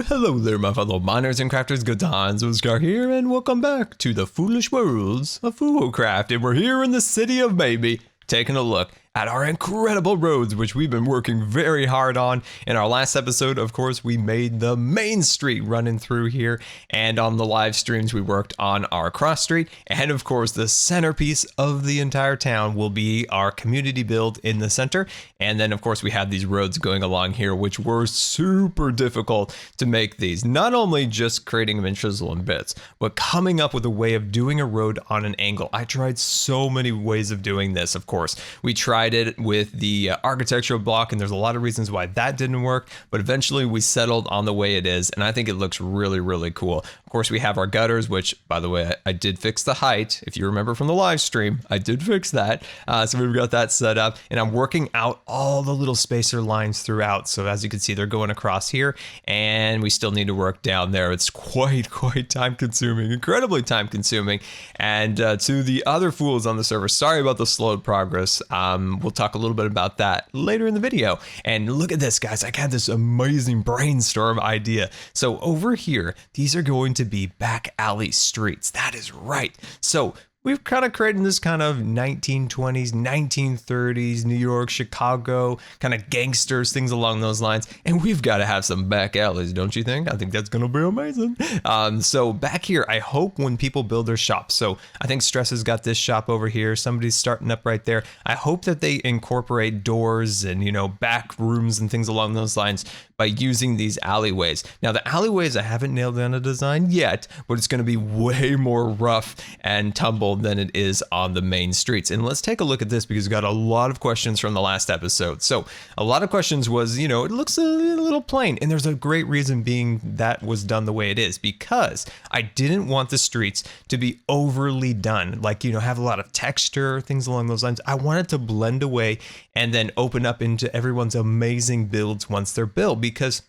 Hello there, my fellow miners and crafters. GoodTimesWithScar here, and welcome back to the foolish worlds of FoolCraft. And we're here in the city of Maybe, taking a look at our incredible roads, which we've been working very hard on. In our last episode, of course, we made the main street running through here, and on the live streams, we worked on our cross street. And of course, the centerpiece of the entire town will be our community build in the center. And then, of course, we have these roads going along here, which were super difficult to make these. Not only just creating them in Chisel and Bits, but coming up with a way of doing a road on an angle. I tried so many ways of doing this, of course. We tried it with the architectural block, and there's a lot of reasons why that didn't work, but eventually we settled on the way it is, and I think it looks really, really cool. Of course, we have our gutters, which, by the way, I did fix the height. If you remember from the live stream, I did fix that. So we've got that set up, and I'm working out all the little spacer lines throughout. So as you can see, they're going across here, and we still need to work down there. It's quite time consuming, incredibly time consuming. And to the other fools on the server, sorry about the slowed progress. We'll talk a little bit about that later in the video. And look at this, guys. I had this amazing brainstorm idea. So over here, these are going to be back alley streets. That is right. So we've kind of created this kind of 1920s, 1930s, New York, Chicago, kind of gangsters, things along those lines. And we've got to have some back alleys, don't you think? I think that's going to be amazing. So back here, I hope when people build their shops. So I think Stress has got this shop over here. Somebody's starting up right there. I hope that they incorporate doors and, you know, back rooms and things along those lines by using these alleyways. Now, the alleyways, I haven't nailed down a design yet, but it's going to be way more rough and tumble than it is on the main streets. And let's take a look at this because we got a lot of questions from the last episode. So a lot of questions was, you know, it looks a little plain, and there's a great reason being that was done the way it is, because I didn't want the streets to be overly done, like, you know, have a lot of texture, things along those lines. I want it to blend away and then open up into everyone's amazing builds once they're built, because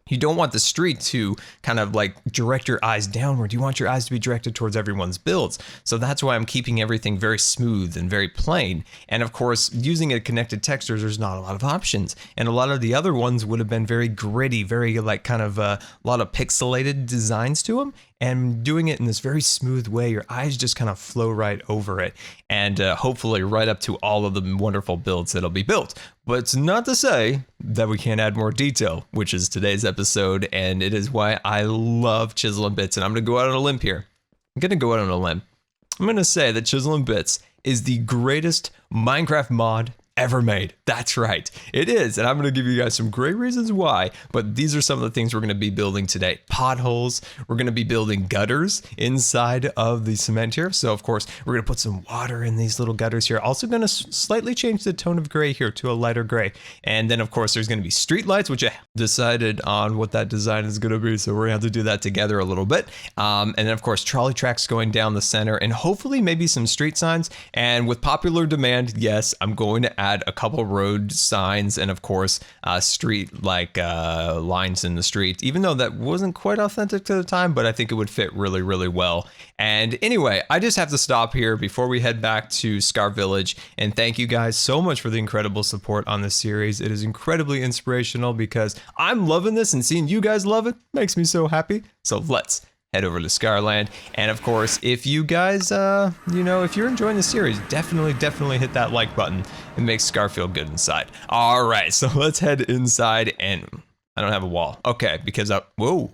you don't want the street to kind of like direct your eyes downward. You want your eyes to be directed towards everyone's builds. So that's why I'm keeping everything very smooth and very plain. And of course, using a connected textures, there's not a lot of options. And a lot of the other ones would have been very gritty, very like kind of a lot of pixelated designs to them. And doing it in this very smooth way, your eyes just kind of flow right over it, and hopefully right up to all of the wonderful builds that'll be built. But it's not to say that we can't add more detail, which is today's episode, and it is why I love Chisel and Bits. And I'm going to go out on a limb here. I'm going to go out on a limb. I'm going to say that Chisel and Bits is the greatest Minecraft mod ever made. That's right, it is. And I'm going to give you guys some great reasons why, but these are some of the things we're going to be building today. Potholes, we're going to be building gutters inside of the cement here. So of course, we're going to put some water in these little gutters here. Also going to slightly change the tone of gray here to a lighter gray. And then of course, there's going to be street lights, which I decided on what that design is going to be. So we're going to have to do that together a little bit. And then of course, trolley tracks going down the center, and hopefully maybe some street signs. And with popular demand, yes, I'm going to add a couple road signs and of course street like lines in the street, even though that wasn't quite authentic to the time, but I think it would fit really, really well. And anyway, I just have to stop here before we head back to Scar Village, and thank you guys so much for the incredible support on this series. It is incredibly inspirational because I'm loving this, and seeing you guys love it makes me so happy. So let's head over to Scarland. And of course, if you guys, you know, if you're enjoying the series, definitely hit that like button. It makes Scar feel good inside. All right, so let's head inside, and I don't have a wall. Okay, because whoa,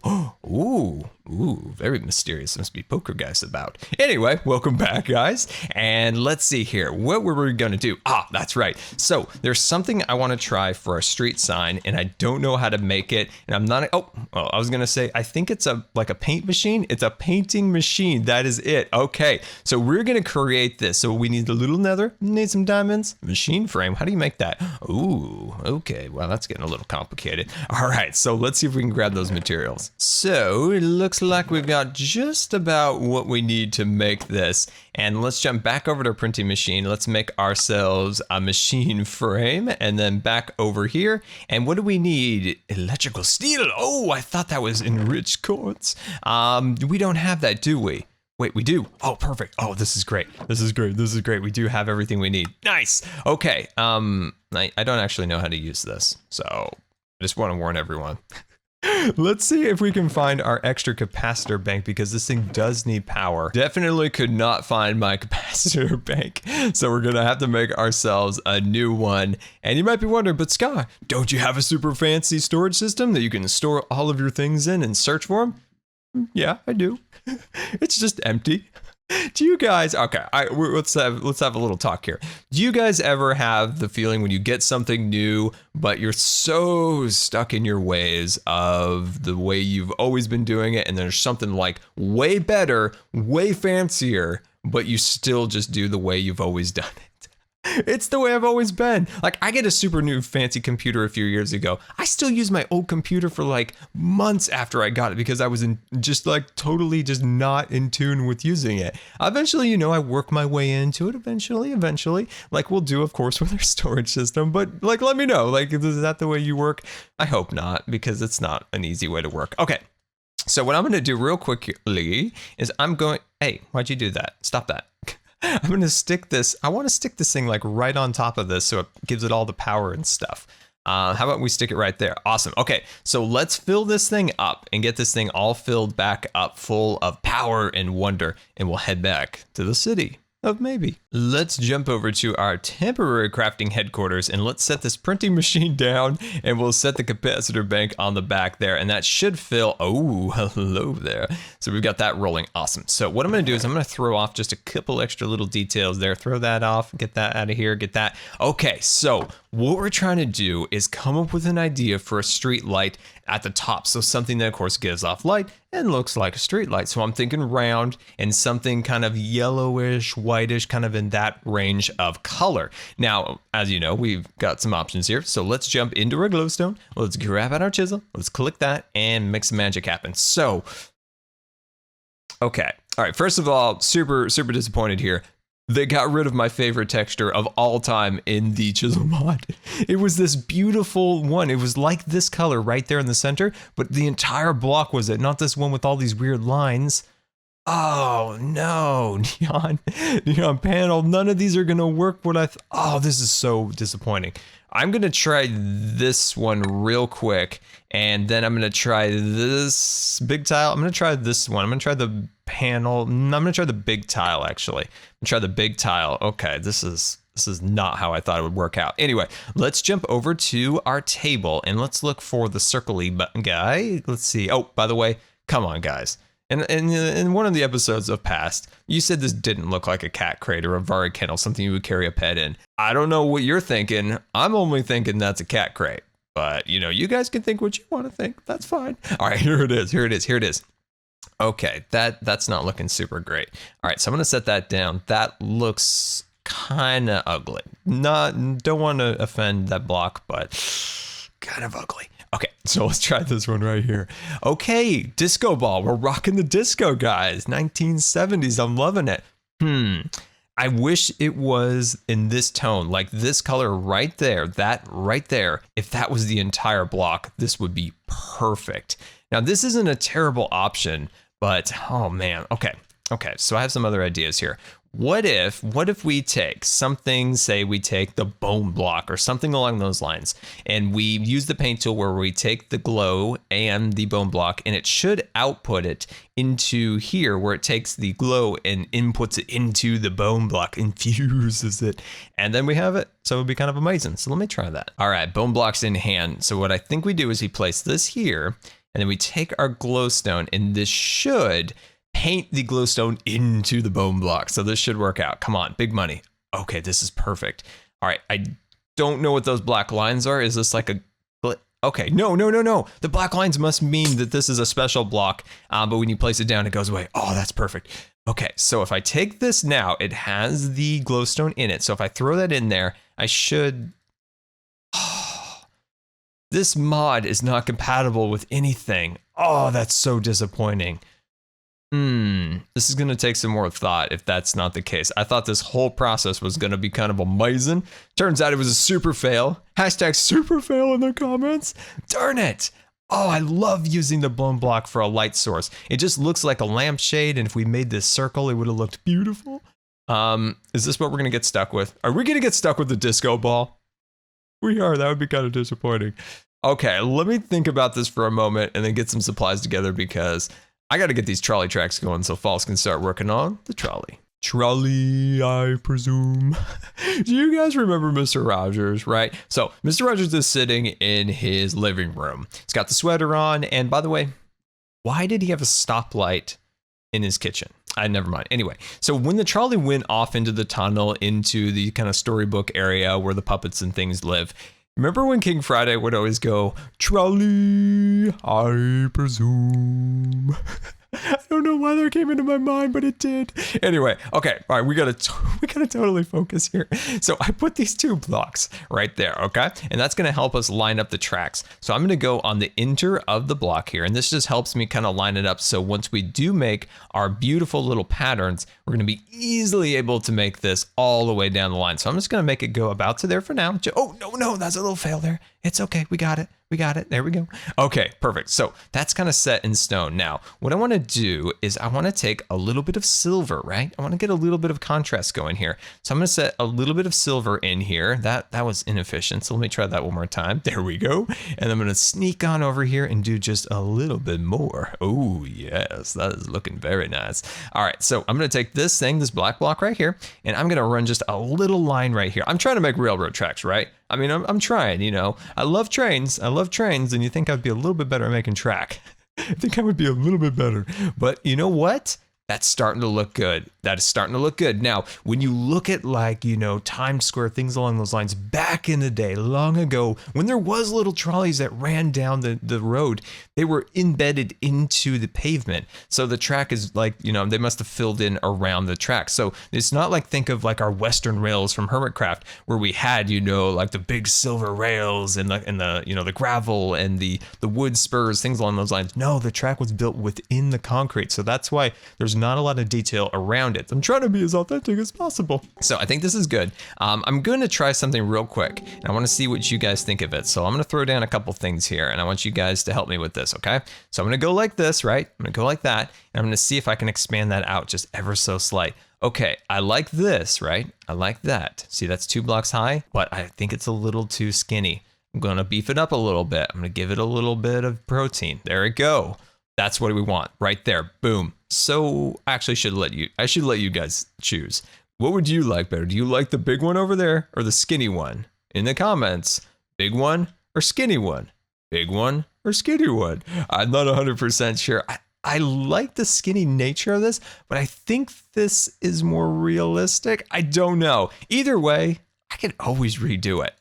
ooh, very mysterious. Must be poker guys about. Anyway, welcome back, guys. And let's see here. What were we gonna do? Ah, that's right. So there's something I want to try for a street sign, and I don't know how to make it. And I'm not. Oh, well, I was gonna say I think it's like a paint machine. It's a painting machine. That is it. Okay, so we're gonna create this. So we need a little nether. Need some diamonds. Machine frame. How do you make that? Ooh, okay. Well, that's getting a little complicated. All right, so let's see if we can grab those materials. So it looks like we've got just about what we need to make this. And let's jump back over to our printing machine. Let's make ourselves a machine frame, and then back over here. And what do we need? Electrical steel. Oh, I thought that was enriched quartz. We don't have that, do we? Wait, we do. Oh, perfect. Oh, this is great. This is great. This is great. We do have everything we need. Nice. Okay. I don't actually know how to use this, so I just want to warn everyone. Let's see if we can find our extra capacitor bank because this thing does need power. Definitely could not find my capacitor bank. So we're gonna have to make ourselves a new one. And you might be wondering, but Scar, don't you have a super fancy storage system that you can store all of your things in and search for them? Yeah, I do. It's just empty. Do you guys, okay, let's have a little talk here. Do you guys ever have the feeling when you get something new, but you're so stuck in your ways of the way you've always been doing it, and there's something like way better, way fancier, but you still just do the way you've always done it? It's the way I've always been. Like, I get a super new fancy computer a few years ago. I still use my old computer for like months after I got it because I was just like totally just not in tune with using it. Eventually, you know, I work my way into it eventually, like we'll do, of course, with our storage system. But like, let me know, like, is that the way you work? I hope not, because it's not an easy way to work. Okay. So what I'm going to do real quickly is hey, why'd you do that? Stop that. I'm going to stick this, I want to stick this thing like right on top of this so it gives it all the power and stuff. How about we stick it right there? Awesome. Okay, so let's fill this thing up and get this thing all filled back up full of power and wonder, and we'll head back to the city of maybe. Let's jump over to our temporary crafting headquarters and let's set this printing machine down, and we'll set the capacitor bank on the back there, and that should fill. Oh, hello there. So we've got that rolling. Awesome. So what I'm going to do is I'm going to throw off just a couple extra little details there. Throw that off, get that out of here, get that. Okay, so what we're trying to do is come up with an idea for a street light at the top. So something that of course gives off light and looks like a street light. So I'm thinking round and something kind of yellowish, whitish, kind of in that range of color. Now, as you know, we've got some options here. So let's jump into our glowstone. Let's grab out our chisel. Let's click that and make some magic happen. So, okay. All right. First of all, super disappointed here. They got rid of my favorite texture of all time in the chisel mod. It was this beautiful one. It was like this color right there in the center, but the entire block was it, not this one with all these weird lines. Oh no, neon panel. None of these are gonna work. Oh, this is so disappointing. I'm gonna try this one real quick, and then I'm gonna try this big tile. I'm gonna try this one. I'm gonna try the panel. I'm gonna try the big tile actually. I'm gonna try the big tile. Okay, this is not how I thought it would work out. Anyway, let's jump over to our table and let's look for the circle-y button guy. Let's see. Oh, by the way, come on, guys. In one of the episodes of past, you said this didn't look like a cat crate or a Vari kennel, something you would carry a pet in. I don't know what you're thinking. I'm only thinking that's a cat crate. But, you know, you guys can think what you want to think. That's fine. All right, here it is. Okay, that's not looking super great. All right, so I'm going to set that down. That looks kind of ugly. Don't want to offend that block, but kind of ugly. Okay, so let's try this one right here. Okay, disco ball. We're rocking the disco, guys. 1970s. I'm loving it. I wish it was in this tone, like this color right there, that right there. If that was the entire block, this would be perfect. Now, this isn't a terrible option, but oh man. Okay, so I have some other ideas here. What if we take something, say we take the bone block or something along those lines, and we use the paint tool where we take the glow and the bone block, and it should output it into here where it takes the glow and inputs it into the bone block, infuses it, and then we have it. So it would be kind of amazing. So let me try that. All right, bone blocks in hand. So what I think we do is we place this here, and then we take our glowstone, and this should paint the glowstone into the bone block. So this should work out. Come on, big money. Okay, this is perfect. All right, I don't know what those black lines are. Is this like a... Okay, no. The black lines must mean that this is a special block, but when you place it down, it goes away. Oh, that's perfect. Okay, so if I take this now, it has the glowstone in it. So if I throw that in there, I should... Oh, this mod is not compatible with anything. Oh, that's so disappointing. This is going to take some more thought if that's not the case. I thought this whole process was going to be kind of amazing. Turns out it was a super fail. Hashtag super fail in the comments. Darn it. Oh, I love using the bone block for a light source. It just looks like a lampshade, and if we made this circle, it would have looked beautiful. Is this what we're going to get stuck with? Are we going to get stuck with the disco ball? We are. That would be kind of disappointing. Okay, let me think about this for a moment and then get some supplies together because I got to get these trolley tracks going so Falls can start working on the trolley. Trolley, I presume. Do you guys remember Mr. Rogers, right? So Mr. Rogers is sitting in his living room. He's got the sweater on. And by the way, why did he have a stoplight in his kitchen? Never mind. Anyway, so when the trolley went off into the tunnel, into the kind of storybook area where the puppets and things live, remember when King Friday would always go, trolley, I presume? I don't know why that came into my mind, but it did. Anyway, okay, all right, we gotta totally focus here. So I put these 2 blocks right there, okay? And that's gonna help us line up the tracks. So I'm gonna go on the enter of the block here, and this just helps me kind of line it up. So once we do make our beautiful little patterns, we're gonna be easily able to make this all the way down the line. So I'm just gonna make it go about to there for now. Oh, no, that's a little fail there. It's okay, we got it. There we go. Okay, perfect. So that's kind of set in stone. Now, what I want to do is I want to take a little bit of silver, right? I want to get a little bit of contrast going here. So I'm going to set a little bit of silver in here. That was inefficient. So let me try that one more time. There we go. And I'm going to sneak on over here and do just a little bit more. Oh, yes, that is looking very nice. All right, so I'm going to take this thing, this black block right here, and I'm going to run just a little line right here. I'm trying to make railroad tracks, right? I mean, I'm trying, you know. I love trains, and you think I'd be a little bit better at making track. I think I would be a little bit better. But you know what? That's starting to look good. That is starting to look good. Now, when you look at like, you know, Times Square, things along those lines, back in the day, long ago, when there was little trolleys that ran down the road, they were embedded into the pavement. So the track is like, you know, they must have filled in around the track. So it's not like, think of like our Western rails from Hermitcraft, where we had, you know, like the big silver rails and the you know, the gravel and the wood spurs, things along those lines. No, the track was built within the concrete. So that's why there's not a lot of detail around it. I'm trying to be as authentic as possible. So I think this is good. I'm going to try something real quick, and I want to see what you guys think of it. So I'm going to throw down a couple things here, and I want you guys to help me with this, okay? So I'm going to go like this, right? I'm going to go like that, and I'm going to see if I can expand that out just ever so slight. Okay, I like this, right? I like that. See, that's 2 blocks high, but I think it's a little too skinny. I'm going to beef it up a little bit. I'm going to give it a little bit of protein. There we go. That's what we want right there. Boom. So I actually should let you guys choose. What would you like better? Do you like the big one over there or the skinny one? In the comments, big one or skinny one? Big one or skinny one? I'm not 100% sure. I like the skinny nature of this, but I think this is more realistic. I don't know. Either way, I could always redo it.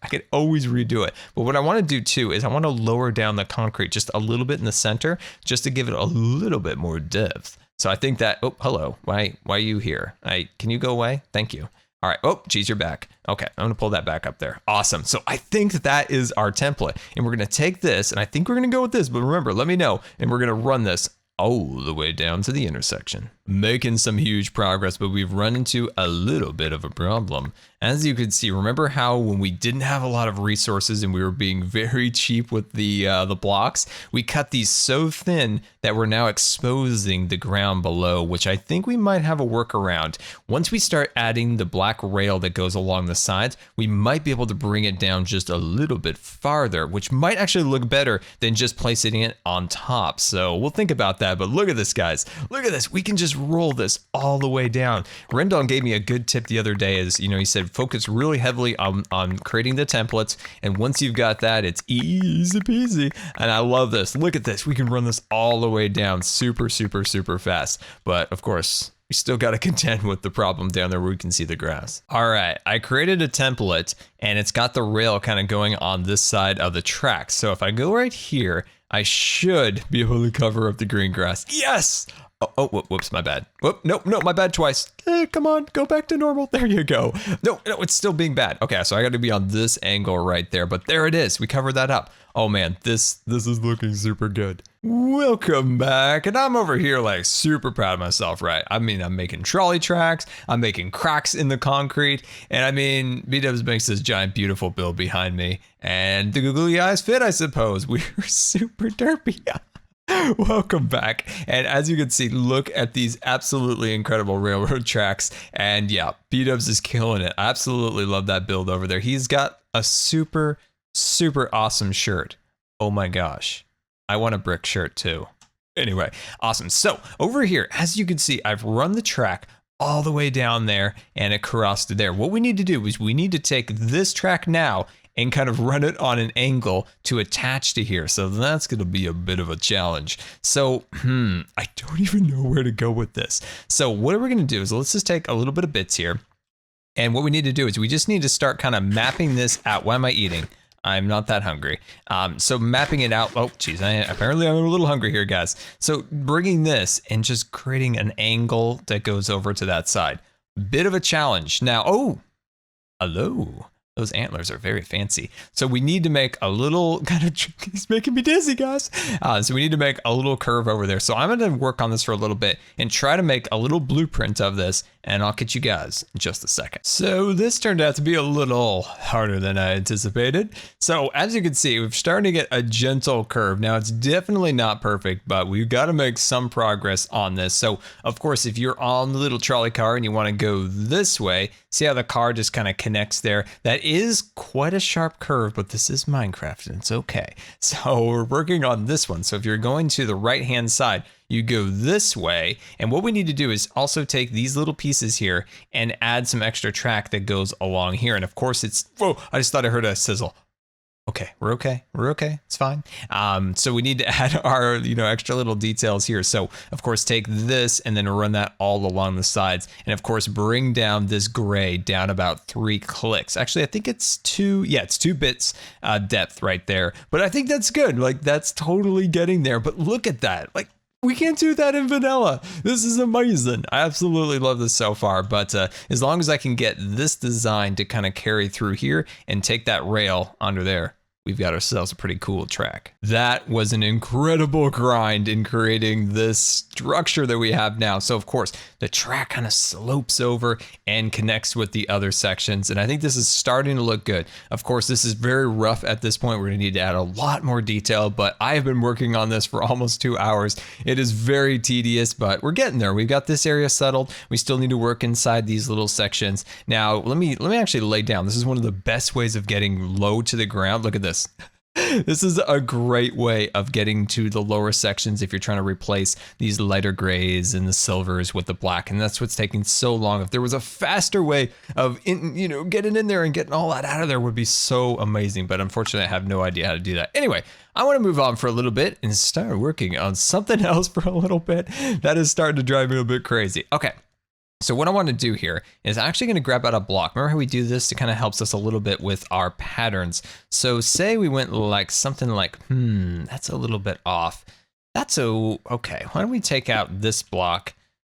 But what I want to do too is I want to lower down the concrete just a little bit in the center, just to give it a little bit more depth. So I think that, oh, hello, why are you here? Can you go away? Thank you. All right, oh, geez, you're back. Okay, I'm gonna pull that back up there. Awesome, so I think that is our template. And we're gonna take this, and I think we're gonna go with this, but remember, let me know. And we're gonna run this all the way down to the intersection. Making some huge progress, but we've run into a little bit of a problem. As you can see, remember how when we didn't have a lot of resources and we were being very cheap with the blocks, we cut these so thin that we're now exposing the ground below, which I think we might have a workaround. Once we start adding the black rail that goes along the sides, we might be able to bring it down just a little bit farther, which might actually look better than just placing it on top. So we'll think about that, but look at this, guys. Look at this. We can just roll this all the way down. Rendon gave me a good tip the other day, is, you know, he said focus really heavily on creating the templates, and once you've got that, it's easy peasy. And I love this. Look at this. We can run this all the way down super fast. But of course, we still got to contend with the problem down there where we can see the grass. All right, I created a template, and it's got the rail kind of going on this side of the track. So if I go right here, I should be able to cover up the green grass. Yes! Oh, whoops, my bad. Whoop, no, my bad twice. Come on, go back to normal. There you go. No, it's still being bad. Okay, so I got to be on this angle right there, but there it is. We covered that up. Oh man, this is looking super good. Welcome back, and I'm over here like super proud of myself, right? I mean, I'm making trolley tracks, I'm making cracks in the concrete, and I mean, B-Dubs makes this giant beautiful build behind me, and the googly eyes fit, I suppose. We're super derpy. Welcome back, and as you can see, look at these absolutely incredible railroad tracks, and yeah, B-Dubs is killing it. I absolutely love that build over there. He's got a super awesome shirt. Oh my gosh. I want a brick shirt too. Anyway, awesome. So over here, as you can see, I've run the track all the way down there and across to there. What we need to do is we need to take this track now and kind of run it on an angle to attach to here. So that's going to be a bit of a challenge. So, I don't even know where to go with this. So what we're going to do is let's just take a little bit of bits here. And what we need to do is we just need to start kind of mapping this out. Why am I eating? I'm not that hungry. So mapping it out. Oh, geez, apparently I'm a little hungry here, guys. So bringing this and just creating an angle that goes over to that side. Bit of a challenge. Now, oh, hello. Those antlers are very fancy. So we need to make a little kind of, he's making me dizzy, guys. So we need to make a little curve over there. So I'm going to work on this for a little bit and try to make a little blueprint of this. And I'll catch you guys in just a second. So this turned out to be a little harder than I anticipated. So as you can see, we're starting to get a gentle curve. Now it's definitely not perfect, but we've got to make some progress on this. So of course, if you're on the little trolley car and you want to go this way, see how the car just kind of connects there. That is quite a sharp curve, but this is Minecraft and it's okay. So we're working on this one. So if you're going to the right-hand side, you go this way. And what we need to do is also take these little pieces here and add some extra track that goes along here. And of course it's, whoa, I just thought I heard a sizzle. Okay, we're okay. We're okay. It's fine. So we need to add our, extra little details here. So of course, take this and then run that all along the sides. And of course, bring down this gray down about 3 clicks. Actually, I think it's 2 bits depth right there. But I think that's good. Like that's totally getting there. But look at that. Like, we can't do that in vanilla. This is amazing. I absolutely love this so far, but as long as I can get this design to kind of carry through here and take that rail under there, we've got ourselves a pretty cool track. That was an incredible grind in creating this structure that we have now. So of course, the track kind of slopes over and connects with the other sections. And I think this is starting to look good. Of course, this is very rough at this point. We're gonna need to add a lot more detail, but I have been working on this for almost 2 hours. It is very tedious, but we're getting there. We've got this area settled. We still need to work inside these little sections. Now, let me actually lay down. This is one of the best ways of getting low to the ground. Look at this. This is a great way of getting to the lower sections if you're trying to replace these lighter grays and the silvers with the black, and that's what's taking so long. If there was a faster way of getting in there and getting all that out of there would be so amazing, but unfortunately I have no idea how to do that. Anyway, I want to move on for a little bit and start working on something else for a little bit. That is starting to drive me a bit crazy. Okay. So what I want to do here is I'm actually going to grab out a block. Remember how we do this? It kind of helps us a little bit with our patterns. So say we went like something like, that's a little bit off. Okay. Why don't we take out this block?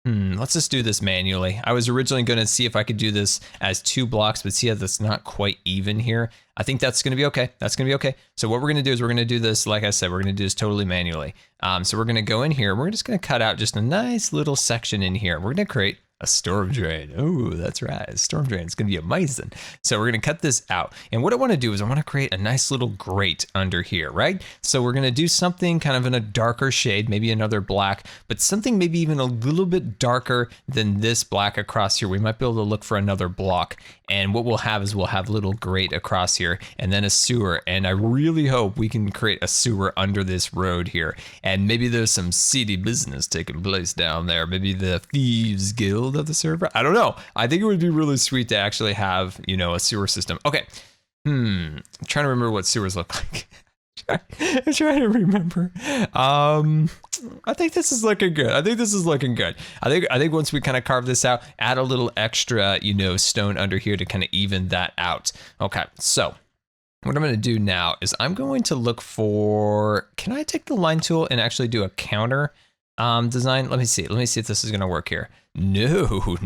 Let's just do this manually. I was originally going to see if I could do this as 2 blocks, but see how that's not quite even here. I think that's going to be okay. That's going to be okay. So what we're going to do is we're going to do this, like I said, we're going to do this totally manually. So we're going to go in here. We're just going to cut out just a nice little section in here. We're going to create a storm drain. Oh, that's right. A storm drain. It's going to be amazing. So we're going to cut this out. And what I want to do is I want to create a nice little grate under here, right? So we're going to do something kind of in a darker shade, maybe another black, but something maybe even a little bit darker than this black across here. We might be able to look for another block. And what we'll have is we'll have a little grate across here and then a sewer. And I really hope we can create a sewer under this road here. And maybe there's some seedy business taking place down there. Maybe the Thieves Guild of the server. I don't know. I think it would be really sweet to actually have, a sewer system. Okay. I'm trying to remember what sewers look like. I'm trying to remember. I think this is looking good. I think once we kind of carve this out, add a little extra, stone under here to kind of even that out. Okay. So what I'm going to do now is I'm going to look for, can I take the line tool and actually do a counter design? Let me see if this is going to work here. No. All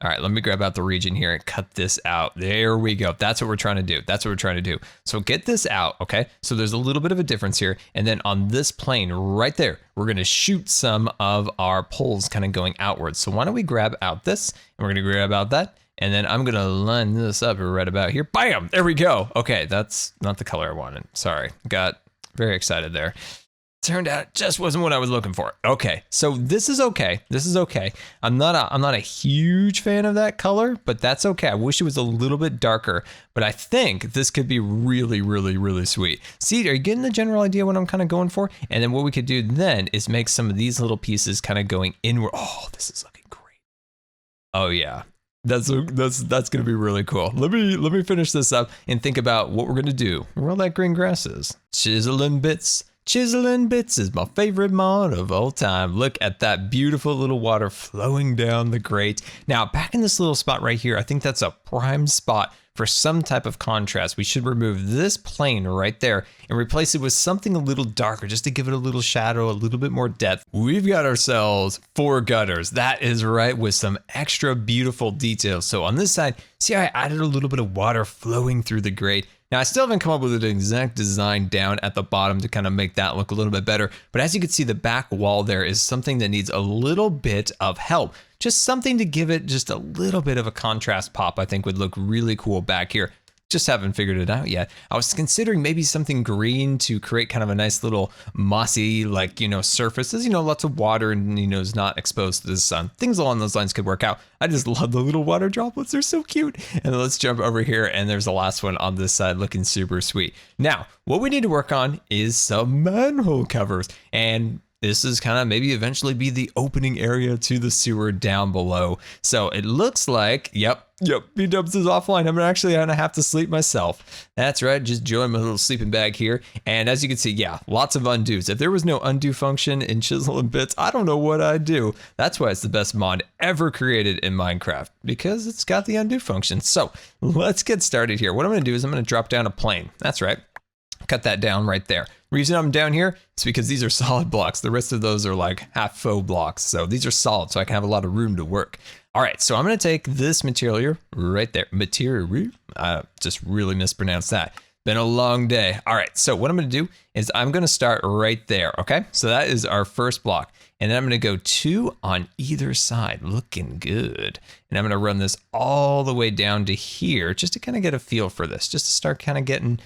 right, let me grab out the region here and cut this out. There we go. That's what we're trying to do. So get this out, okay? So there's a little bit of a difference here. And then on this plane right there, we're going to shoot some of our poles kind of going outwards. So why don't we grab out this and we're going to grab out that. And then I'm going to line this up right about here. Bam! There we go. Okay, that's not the color I wanted. Sorry, got very excited there. turned out it just wasn't what I was looking for. Okay, so this is okay. This is okay. I'm not a huge fan of that color, but that's okay. I wish it was a little bit darker, but I think this could be really, really, really sweet. See, are you getting the general idea what I'm kind of going for? And then what we could do then is make some of these little pieces kind of going inward. Oh, this is looking great. Oh yeah. That's gonna be really cool. Let me finish this up and think about what we're gonna do where all that green grass is. Chisel and Bits. Chisel and Bits is my favorite mod of all time. Look at that beautiful little water flowing down the grate. Now back in this little spot right here, I think that's a prime spot for some type of contrast. We should remove this plane right there and replace it with something a little darker just to give it a little shadow, a little bit more depth. We've got ourselves 4 gutters. That is right, with some extra beautiful details. So on this side, see how I added a little bit of water flowing through the grate. Now I still haven't come up with an exact design down at the bottom to kind of make that look a little bit better, but as you can see, the back wall there is something that needs a little bit of help. Just something to give it just a little bit of a contrast pop, I think would look really cool back here. Just haven't figured it out yet. I was considering maybe something green to create kind of a nice little mossy, like, surface. There's, lots of water and, is not exposed to the sun. Things along those lines could work out. I just love the little water droplets. They're so cute. And then let's jump over here. And there's the last one on this side looking super sweet. Now, what we need to work on is some manhole covers. And this is kind of maybe eventually be the opening area to the sewer down below. So it looks like, yep, B-Dubs is offline. I'm actually gonna have to sleep myself. That's right, just join my little sleeping bag here. And as you can see, yeah, lots of undos. If there was no undo function in Chisel and Bits, I don't know what I'd do. That's why it's the best mod ever created in Minecraft, because it's got the undo function. So let's get started here. What I'm gonna do is I'm gonna drop down a plane. That's right. Cut that down right there. Reason I'm down here is because these are solid blocks. The rest of those are like half faux blocks. So these are solid, so I can have a lot of room to work. All right, so I'm gonna take this material here, right there. Material, I just really mispronounced that. Been a long day. All right, so what I'm gonna do is I'm gonna start right there, okay? So that is our first block. And then I'm gonna go 2 on either side, looking good. And I'm gonna run this all the way down to here, just to kind of get a feel for this, just to start kind of getting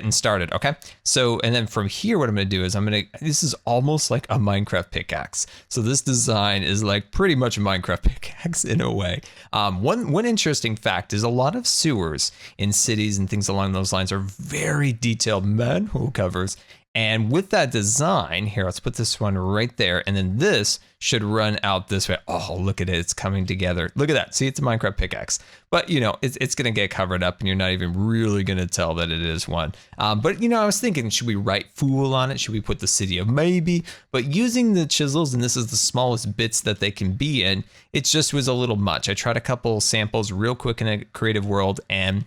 started, okay? So, and then from here, what I'm gonna do is this is almost like a Minecraft pickaxe. So this design is like pretty much a Minecraft pickaxe in a way. One interesting fact is a lot of sewers in cities and things along those lines are very detailed manhole covers. And with that design, here, let's put this one right there. And then this should run out this way. Oh, look at it. It's coming together. Look at that. See, it's a Minecraft pickaxe. But, it's going to get covered up and you're not even really going to tell that it is one. But, I was thinking, should we write Fool on it? Should we put the city of maybe? But using the chisels, and this is the smallest bits that they can be in, it just was a little much. I tried a couple samples real quick in a creative world and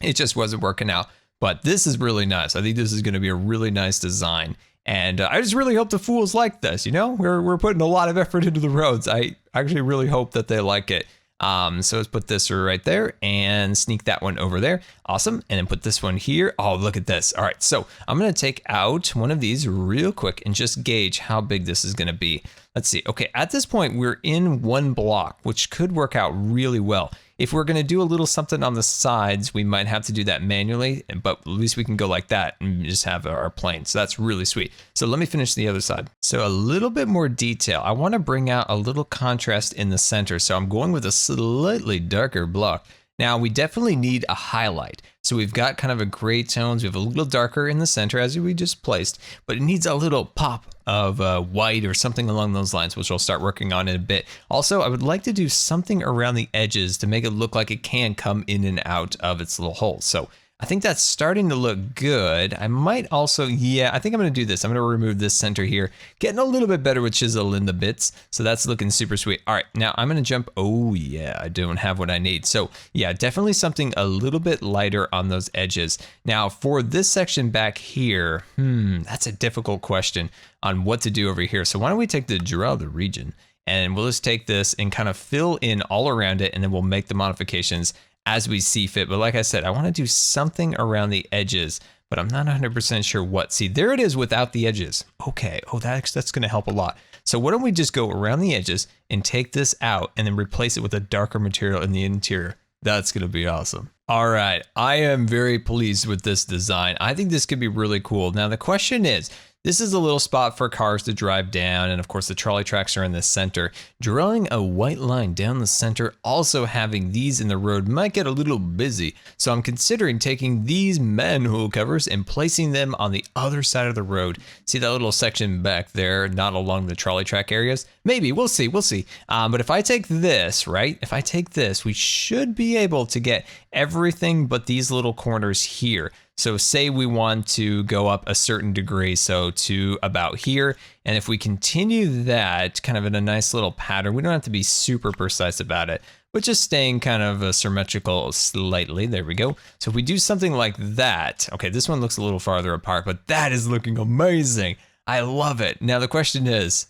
it just wasn't working out. But this is really nice. I think this is going to be a really nice design. And I just really hope the fools like this. We're putting a lot of effort into the roads. I actually really hope that they like it. So let's put this right there and sneak that one over there. Awesome. And then put this one here. Oh, look at this. All right. So I'm going to take out one of these real quick and just gauge how big this is going to be. Let's see. Okay. At this point, we're in 1 block, which could work out really well. If we're going to do a little something on the sides, we might have to do that manually, but at least we can go like that and just have our plane. So that's really sweet. So let me finish the other side. So a little bit more detail. I want to bring out a little contrast in the center. So I'm going with a slightly darker block. Now we definitely need a highlight. So we've got kind of a gray tones. We have a little darker in the center as we just placed, but it needs a little pop of white or something along those lines, which I'll start working on in a bit. Also, I would like to do something around the edges to make it look like it can come in and out of its little holes. So I think that's starting to look good. I might also, I think I'm gonna do this. I'm gonna remove this center here, getting a little bit better with Chisel and the Bits. So that's looking super sweet. All right, now I'm gonna jump, oh yeah, I don't have what I need. So yeah, definitely something a little bit lighter on those edges. Now for this section back here, that's a difficult question on what to do over here. So why don't we take the draw the region and we'll just take this and kind of fill in all around it and then we'll make the modifications as we see fit. But like I said, I want to do something around the edges, but I'm not 100% sure what. See, there it is without the edges. Okay, oh, that's going to help a lot. So why don't we just go around the edges and take this out and then replace it with a darker material in the interior. That's going to be awesome. All right, I am very pleased with this design. I think this could be really cool. Now the question is, This is a little spot for cars to drive down, and of course the trolley tracks are in the center. Drawing a white line down the center, also having these in the road might get a little busy, so I'm considering taking these manhole covers and placing them on the other side of the road. See that little section back there, not along the trolley track areas? Maybe, we'll see. But if I take this, right? If I take this, we should be able to get everything but these little corners here. So say we want to go up a certain degree, so to about here. And if we continue that kind of in a nice little pattern, we don't have to be super precise about it, but just staying kind of symmetrical slightly. There we go. So if we do something like that, okay, this one looks a little farther apart, but that is looking amazing. I love it. Now the question is,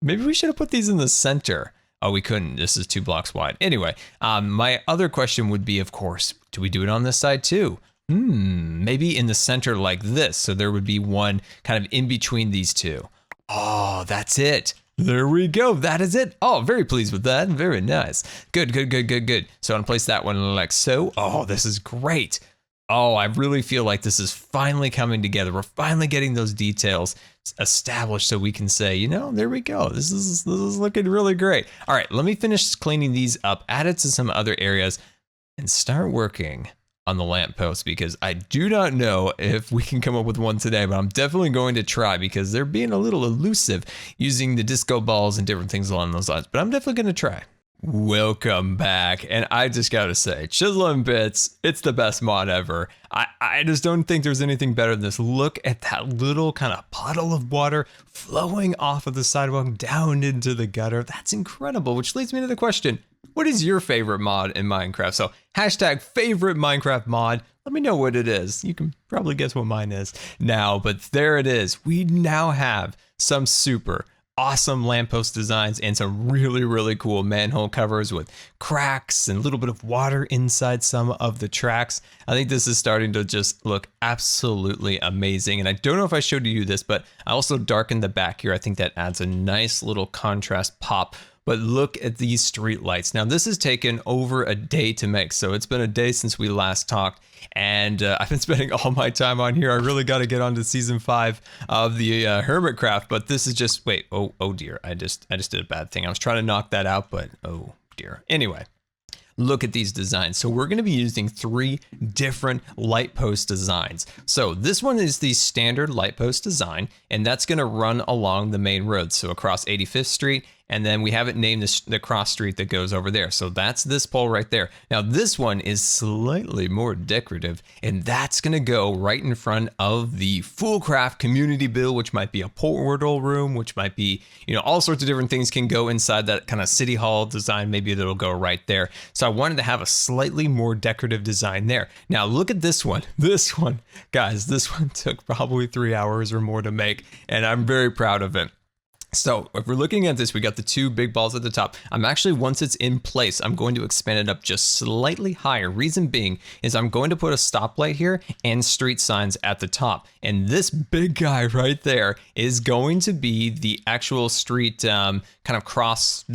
maybe we should have put these in the center. Oh, we couldn't. This is 2 blocks wide. Anyway, my other question would be, of course, do we do it on this side too? Maybe in the center like this. So there would be one kind of in between these two. Oh, that's it. There we go. That is it. Oh, very pleased with that. Very nice. Good. So I'm gonna place that one like so. Oh, this is great. Oh, I really feel like this is finally coming together. We're finally getting those details established so we can say, you know, there we go. This is looking really great. All right, let me finish cleaning these up, add it to some other areas, and start working on the lamppost, because I do not know if we can come up with one today, but I'm definitely going to try because they're being a little elusive using the disco balls and different things along those lines, but I'm definitely going to try. Welcome back, and I just gotta say, Chisel and Bits, it's the best mod ever. I just don't think there's anything better than this. Look at that little kind of puddle of water flowing off of the sidewalk down into the gutter. That's incredible, which leads me to the question, what is your favorite mod in Minecraft? So hashtag favorite Minecraft mod. Let me know what it is. You can probably guess what mine is now, but there it is. We now have some super awesome lamppost designs and some really cool manhole covers with cracks and a little bit of water inside some of the tracks. I think this is starting to just look absolutely amazing. And I don't know if I showed you this, but I also darkened the back here. I think that adds a nice little contrast pop. But look at these street lights. Now this has taken over a day to make, so it's been a day since we last talked, and I've been spending all my time on here. I really got to get on to season 5 of the Hermitcraft, but this is just, wait, oh dear, I just did a bad thing. I was trying to knock that out, but oh dear. Anyway, look at these designs. So we're going to be using 3 different light post designs. So this one is the standard light post design, and that's going to run along the main road, so across 85th Street. And then we have it named the cross street that goes over there. So that's this pole right there. Now this one is slightly more decorative, and that's gonna go right in front of the FoolCraft community bill, which might be a portal room, which might be, you know, all sorts of different things can go inside that kind of city hall design. Maybe that'll go right there. So I wanted to have a slightly more decorative design there. Now look at this one. This one, guys, this one took probably 3 hours or more to make, and I'm very proud of it. So if we're looking at this, we got the 2 big balls at the top. I'm actually, once it's in place, I'm going to expand it up just slightly higher. Reason being is I'm going to put a stoplight here and street signs at the top. And this big guy right there is going to be the actual street kind of cross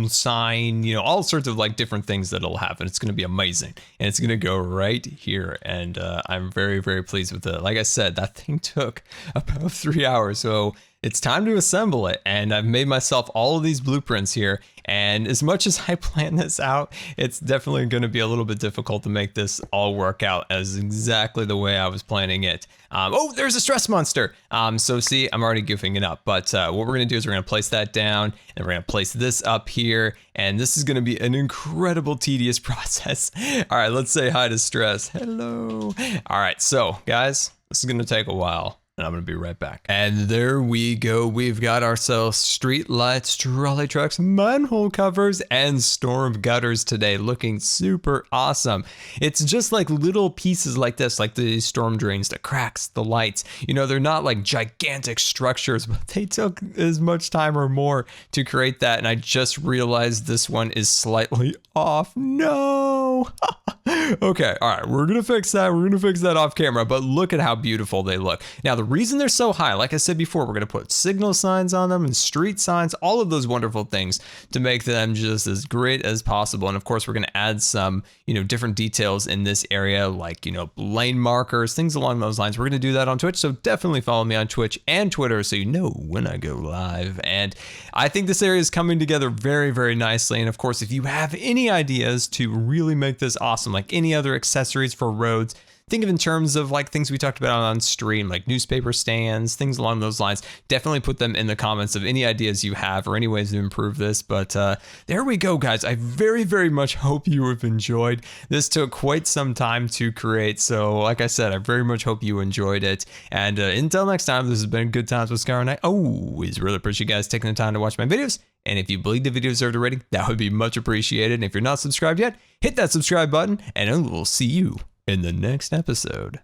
sign, you know, all sorts of like different things that it'll have. And it's going to be amazing. And it's going to go right here. And I'm very pleased with it. Like I said, that thing took about 3 hours. So it's time to assemble it, and I've made myself all of these blueprints here, and as much as I plan this out, it's definitely going to be a little bit difficult to make this all work out as exactly the way I was planning it. Oh, there's a stress monster. So see, I'm already goofing it up, but what we're going to do is we're going to place that down, and we're going to place this up here, and this is going to be an incredible tedious process. All right, let's say hi to Stress. Hello. All right, so guys, this is going to take a while. And I'm gonna be right back. And there we go. We've got ourselves street lights, trolley trucks, manhole covers, and storm gutters today, looking super awesome. It's just like little pieces like this, like the storm drains, the cracks, the lights. You know, they're not like gigantic structures, but they took as much time or more to create that. And I just realized this one is slightly off. No. Okay, all right, we're gonna fix that. We're gonna fix that off camera, but look at how beautiful they look. Now, the reason they're so high, like I said before, we're going to put signal signs on them and street signs, all of those wonderful things to make them just as great as possible. And of course, we're going to add some, different details in this area, like, lane markers, things along those lines. We're going to do that on Twitch. So definitely follow me on Twitch and Twitter so you know when I go live. And I think this area is coming together very, very nicely. And of course, if you have any ideas to really make this awesome, like any other accessories for roads, think of in terms of like things we talked about on stream, like newspaper stands, things along those lines. Definitely put them in the comments of any ideas you have or any ways to improve this. But there we go, guys. I very, very much hope you have enjoyed. This took quite some time to create. So like I said, I very much hope you enjoyed it. And until next time, this has been Good Times with Scar, and I always really appreciate you guys taking the time to watch my videos. And if you believe the video deserved a rating, that would be much appreciated. And if you're not subscribed yet, hit that subscribe button, and I will see you in the next episode.